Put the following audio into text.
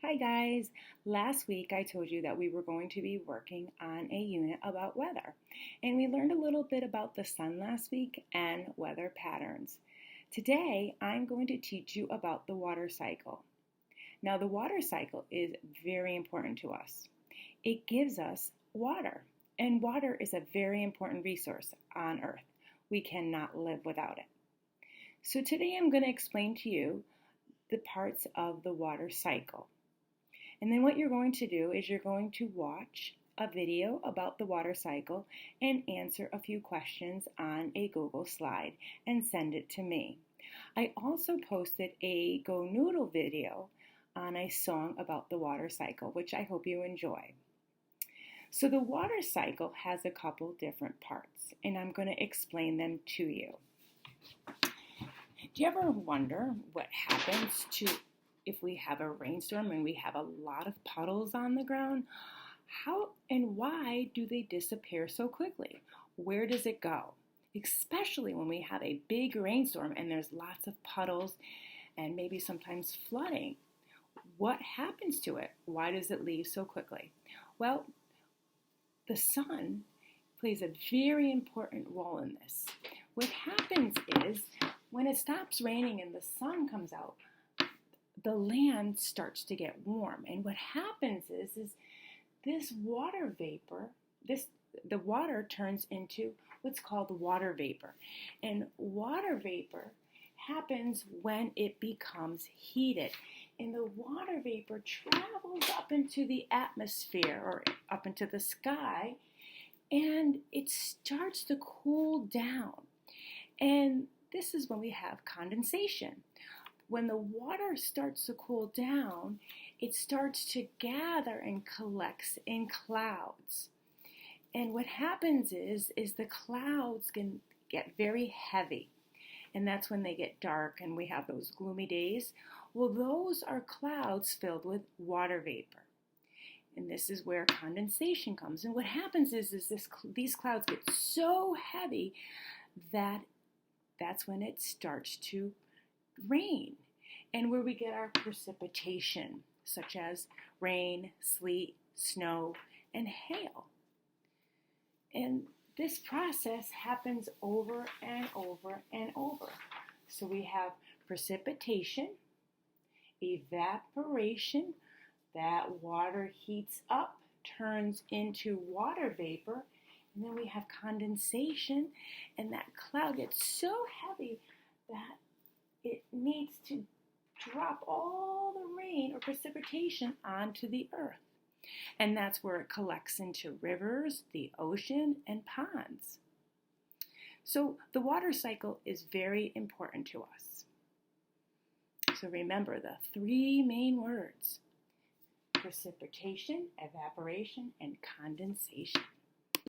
Hi guys! Last week I told you that we were going to be working on a unit about weather, and we learned a little bit about the sun last week and weather patterns. Today I'm going to teach you about the water cycle. Now the water cycle is very important to us. It gives us water, and water is a very important resource on Earth. We cannot live without it. So today I'm going to explain to you the parts of the water cycle. And then what you're going to do is you're going to watch a video about the water cycle and answer a few questions on a Google slide and send it to me. I also posted a Go Noodle video on a song about the water cycle, which I hope you enjoy. So the water cycle has a couple different parts, and I'm going to explain them to you. Do you ever wonder what happens if we have a rainstorm and we have a lot of puddles on the ground? How and why do they disappear so quickly? Where does it go? Especially when we have a big rainstorm and there's lots of puddles and maybe sometimes flooding. What happens to it? Why does it leave so quickly? Well, the sun plays a very important role in this. What happens is when it stops raining and the sun comes out, the land starts to get warm. And what happens is this water vapor, the water turns into what's called water vapor. And water vapor happens when it becomes heated. And the water vapor travels up into the atmosphere or up into the sky, and it starts to cool down. And this is when we have condensation. When the water starts to cool down, it starts to gather and collects in clouds. And what happens is the clouds can get very heavy. And that's when they get dark and we have those gloomy days. Well, those are clouds filled with water vapor. And this is where condensation comes. And what happens is these clouds get so heavy that's when it starts to rain, and where we get our precipitation, such as rain, sleet, snow, and hail. And this process happens over and over and over. So we have precipitation, evaporation, that water heats up, turns into water vapor, and then we have condensation, and that cloud gets so heavy that it needs to drop all the rain or precipitation onto the earth. And that's where it collects into rivers, the ocean, and ponds. So the water cycle is very important to us. So remember the three main words: precipitation, evaporation, and condensation.